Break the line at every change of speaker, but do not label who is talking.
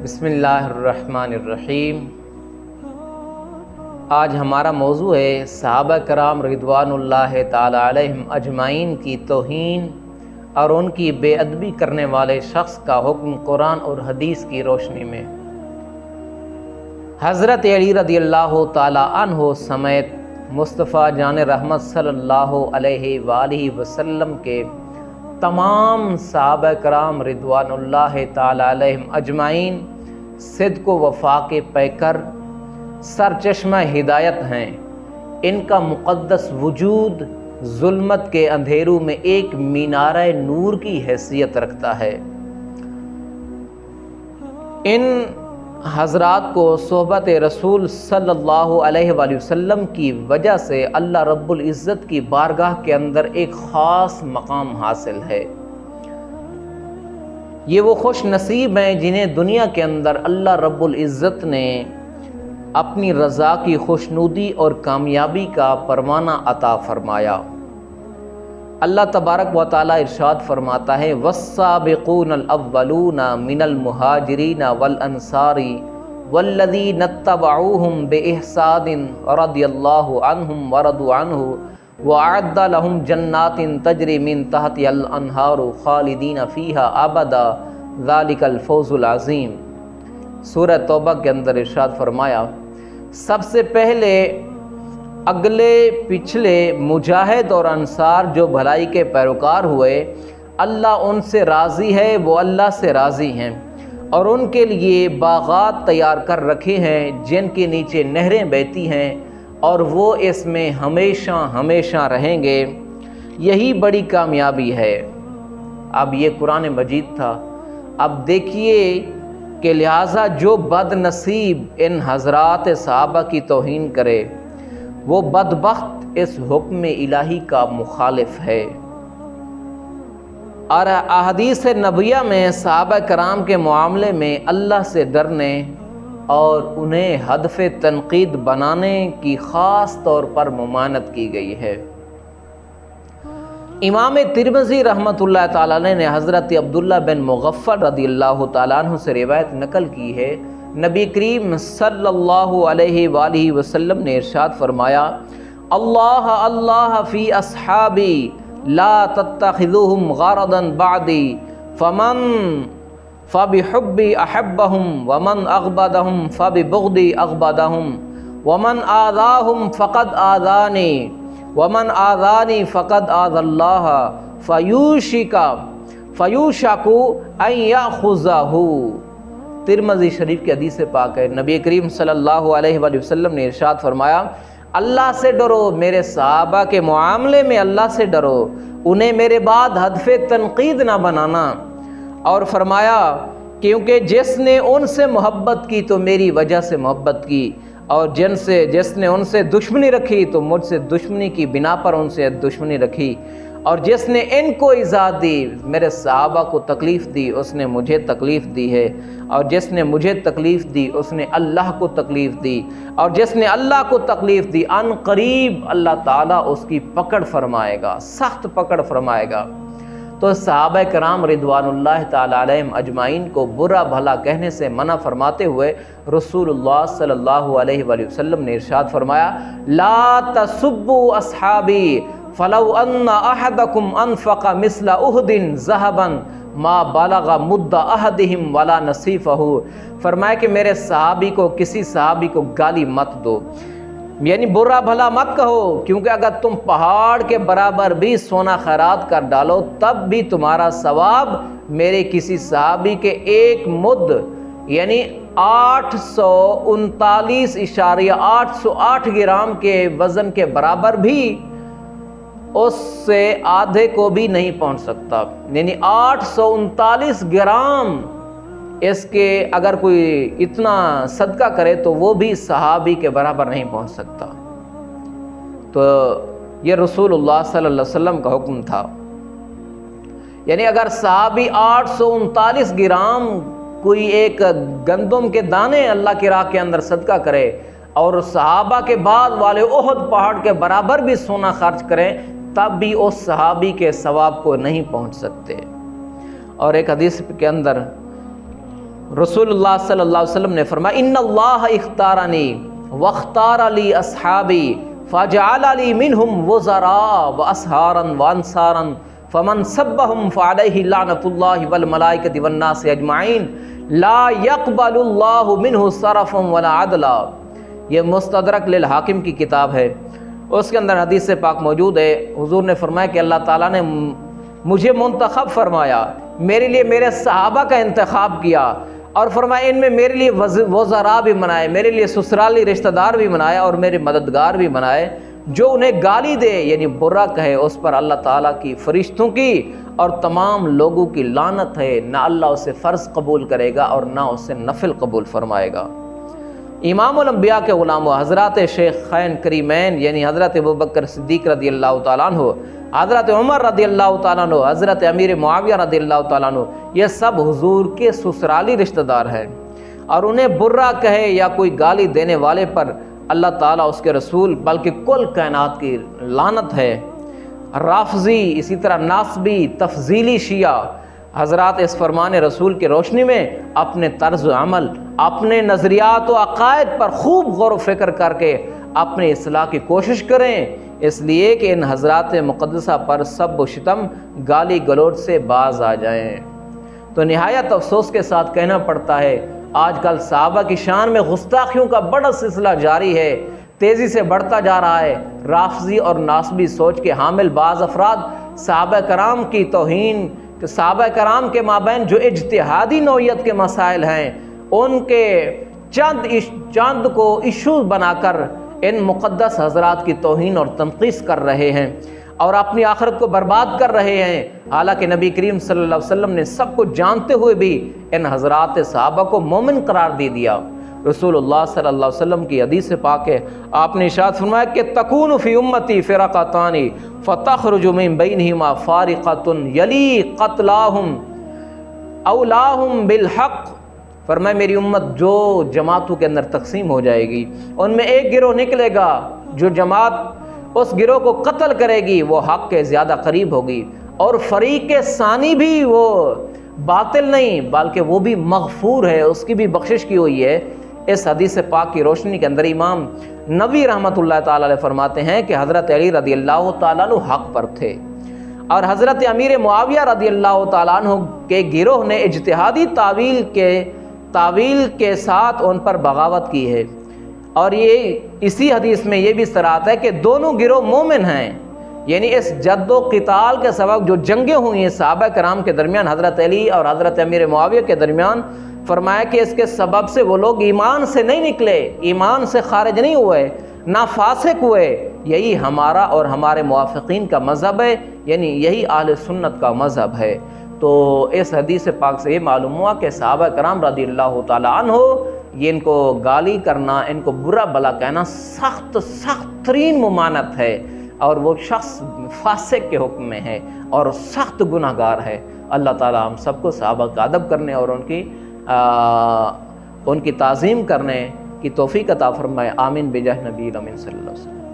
بسم اللہ الرحمن الرحیم۔ آج ہمارا موضوع ہے صحابہ کرام رضوان اللہ تعالی علیہم اجمعین کی توہین اور ان کی بے ادبی کرنے والے شخص کا حکم قرآن اور حدیث کی روشنی میں۔ حضرت علی رضی اللہ تعالی عنہ سمیت مصطفیٰ جان رحمت صلی اللہ علیہ وآلہ وسلم کے تمام صحابہ کرام رضوان اللہ تعالی علیہم اجمعین صدق و وفا کے پیکر سرچشمہ ہدایت ہیں۔ ان کا مقدس وجود ظلمت کے اندھیروں میں ایک مینارہ نور کی حیثیت رکھتا ہے۔ ان حضرات کو صحبت رسول صلی اللہ علیہ وآلہ وسلم کی وجہ سے اللہ رب العزت کی بارگاہ کے اندر ایک خاص مقام حاصل ہے۔ یہ وہ خوش نصیب ہیں جنہیں دنیا کے اندر اللہ رب العزت نے اپنی رضا کی خوشنودی اور کامیابی کا پروانہ عطا فرمایا۔ اللہ تبارک و تعالی ارشاد فرماتا ہے والسابقون الاولون من المہاجرین والانصار والذین اتبعوہم باحسان رضی اللہ عنہم ورضوا عنہ وأعد لهم جنات تجری من تحتها الانہار خالدین فیہا ابدا ذلک الفوز العظیم۔ سورہ توبہ کے اندر ارشاد فرمایا سب سے پہلے اگلے پچھلے مجاہد اور انصار جو بھلائی کے پیروکار ہوئے، اللہ ان سے راضی ہے، وہ اللہ سے راضی ہیں، اور ان کے لیے باغات تیار کر رکھے ہیں جن کے نیچے نہریں بہتی ہیں اور وہ اس میں ہمیشہ ہمیشہ رہیں گے۔ یہی بڑی کامیابی ہے۔ اب یہ قرآن مجید تھا۔ اب دیکھیے کہ لہٰذا جو بد نصیب ان حضرات صحابہ کی توہین کرے وہ بدبخت اس حکم الہی کا مخالف ہے۔ اور احادیث نبویہ میں صحابہ کرام کے معاملے میں اللہ سے ڈرنے اور انہیں ہدف تنقید بنانے کی خاص طور پر ممانعت کی گئی ہے۔ امام ترمذی رحمۃ اللہ تعالیٰ علیہ نے حضرت عبداللہ بن مغفل رضی اللہ تعالیٰ عنہ سے روایت نقل کی ہے، نبی کریم صلی اللہ علیہ وآلہ وسلم نے ارشاد فرمایا اللہ اللہ فی اصحابی لا تتخذوہم غرضا بعدی فمن فبحبی احبہم ومن اغبدہم فببغضی اغبدہم ومن آذاہم فقد آذانی ومن آذانی فقد آذى اللہ فیوشک ان یأخذہ۔ ترمذی شریف کی حدیث پاک ہے، نبی کریم صلی اللہ علیہ وآلہ وسلم نے ارشاد فرمایا اللہ سے ڈرو، میرے صحابہ کے معاملے میں اللہ سے ڈرو، انہیں میرے بعد ہدف تنقید نہ بنانا، اور فرمایا کیونکہ جس نے ان سے محبت کی تو میری وجہ سے محبت کی، اور جس نے ان سے دشمنی رکھی تو مجھ سے دشمنی کی بنا پر ان سے دشمنی رکھی، اور جس نے ان کو ایذا دی، میرے صحابہ کو تکلیف دی، اس نے مجھے تکلیف دی ہے، اور جس نے مجھے تکلیف دی اس نے اللہ کو تکلیف دی، اور جس نے اللہ کو تکلیف دی ان قریب اللہ تعالیٰ اس کی پکڑ فرمائے گا، سخت پکڑ فرمائے گا۔ تو صحابہ کرام رضوان اللہ تعالی علیہم اجمعین کو برا بھلا کہنے سے منع فرماتے ہوئے رسول اللہ صلی اللہ علیہ وآلہ وسلم نے ارشاد فرمایا لا تسبوا اصحابی فلو ان احدکم انفق مثل احد ذهبا ما بلغ مد احدہم ولا نصیفہ۔ فرمایا کہ میرے صحابی کو، کسی صحابی کو گالی مت دو، یعنی برا بھلا مت کہو، کیونکہ اگر تم پہاڑ کے برابر بھی سونا خیرات کر ڈالو تب بھی تمہارا ثواب میرے کسی صحابی کے ایک مد یعنی 839.808 گرام کے وزن کے برابر بھی اس سے آدھے کو بھی نہیں پہنچ سکتا، یعنی 839 گرام اس کے اگر کوئی اتنا صدقہ کرے تو وہ بھی صحابی کے برابر نہیں پہنچ سکتا۔ تو یہ رسول اللہ صلی اللہ علیہ وسلم کا حکم تھا، یعنی اگر صحابی 839 گرام کوئی ایک گندم کے دانے اللہ کی راہ کے اندر صدقہ کرے اور صحابہ کے بعد والے احد پہاڑ کے برابر بھی سونا خرچ کریں تب بھی اس صحابی کے ثواب کو نہیں پہنچ سکتے۔ اور ایک حدیث کے اندر رسول اللہ صلی اللہ علیہ وسلم نے فرمایا ان اللہ اختارنی واختار لی اصحابی فجعل لی منہم وزراء واسحارا وانصارا فمن سبهم فعلیہ لعنۃ اللہ والملائکۃ والناس اجمعین لا يقبل اللہ منہ صرفا ولا عدلا۔ یہ مستدرک للحاکم کی کتاب ہے، اس کے اندر حدیث پاک موجود ہے۔ حضور نے فرمایا کہ اللہ تعالیٰ نے مجھے منتخب فرمایا، میرے لیے میرے صحابہ کا انتخاب کیا، اور فرمایا ان میں میرے لیے وزراء بھی بنائے، میرے لیے سسرالی رشتہ دار بھی بنائے، اور میرے مددگار بھی بنائے۔ جو انہیں گالی دے یعنی برا کہے، اس پر اللہ تعالیٰ کی، فرشتوں کی اور تمام لوگوں کی لعنت ہے، نہ اللہ اسے فرض قبول کرے گا اور نہ اسے نفل قبول فرمائے گا۔ امام الانبیاء کے غلام و حضرات شیخین کریمین یعنی حضرت ابوبکر صدیق رضی اللہ تعالیٰ عنہ، حضرت عمر رضی اللہ تعالیٰ عنہ، حضرت امیر معاویہ رضی اللہ تعالیٰ عنہ، یہ سب حضور کے سسرالی رشتہ دار ہیں، اور انہیں برا کہے یا کوئی گالی دینے والے پر اللہ تعالیٰ، اس کے رسول، بلکہ کل کائنات کی لعنت ہے۔ رافضی، اسی طرح ناصبی، تفضیلی شیعہ حضرات اس فرمان رسول کی روشنی میں اپنے طرز عمل، اپنے نظریات و عقائد پر خوب غور و فکر کر کے اپنی اصلاح کی کوشش کریں، اس لیے کہ ان حضرات مقدسہ پر سب و شتم، گالی گلوچ سے باز آ جائیں۔ تو نہایت افسوس کے ساتھ کہنا پڑتا ہے، آج کل صحابہ کی شان میں گستاخیوں کا بڑا سلسلہ جاری ہے، تیزی سے بڑھتا جا رہا ہے۔ رافضی اور ناصبی سوچ کے حامل بعض افراد صحابہ کرام کی توہین، کہ صحابہ کرام کے مابین جو اجتہادی نوعیت کے مسائل ہیں، ان کے چند کو ایشوز بنا کر ان مقدس حضرات کی توہین اور تنقیص کر رہے ہیں، اور اپنی آخرت کو برباد کر رہے ہیں۔ حالانکہ نبی کریم صلی اللہ علیہ وسلم نے سب کو جانتے ہوئے بھی ان حضرات صحابہ کو مومن قرار دے دیا۔ رسول اللہ صلی اللہ علیہ وسلم کی حدیث پاک ہے، آپ نے ارشاد فرمایا کہ تکون فی امتی فرقتان فتخرج من بینہما فارقۃ یلی قتلاہم اولاہم بالحق۔ فرمایا میری امت جو جماعتوں کے اندر تقسیم ہو جائے گی، ان میں ایک گروہ نکلے گا جو جماعت اس گروہ کو قتل کرے گی وہ حق کے زیادہ قریب ہوگی، اور فریق ثانی بھی وہ باطل نہیں بلکہ وہ بھی مغفور ہے، اس کی بھی بخشش کی ہوئی ہے۔ اس حدیث پاک کی روشنی کے اندر امام نووی رحمۃ اللہ تعالی علیہ فرماتے ہیں کہ حضرت علی رضی اللہ تعالیٰ عنہ حق پر تھے، اور حضرت امیر معاویہ رضی اللہ تعالیٰ عنہ کے گروہ نے اجتہادی تعویل کے ساتھ ان پر بغاوت کی ہے۔ اور یہ اسی حدیث میں یہ بھی صراحت ہے کہ دونوں گروہ مومن ہیں، یعنی اس جد و قتال کے سبب جو جنگیں ہوئی ہیں صحابہ کرام کے درمیان، حضرت علی اور حضرت امیر معاویہ کے درمیان، فرمایا کہ اس کے سبب سے وہ لوگ ایمان سے نہیں نکلے، ایمان سے خارج نہیں ہوئے، نہ فاسق ہوئے۔ یہی ہمارا اور ہمارے موافقین کا مذہب ہے، یعنی یہی اہل سنت کا مذہب ہے۔ تو اس حدیث پاک سے یہ معلوم ہوا کہ صحابہ کرام رضی اللہ تعالیٰ عنہ، یہ ان کو گالی کرنا، ان کو برا بلا کہنا سخت ترین ممانعت ہے، اور وہ شخص فاسق کے حکم میں ہے اور سخت گناہ گار ہے۔ اللہ تعالیٰ ہم سب کو صحابہ کا ادب کرنے اور ان کی تعظیم کرنے کی توفیق عطا فرمائے۔ آمین بجاہ نبی امین صلی اللہ علیہ وسلم۔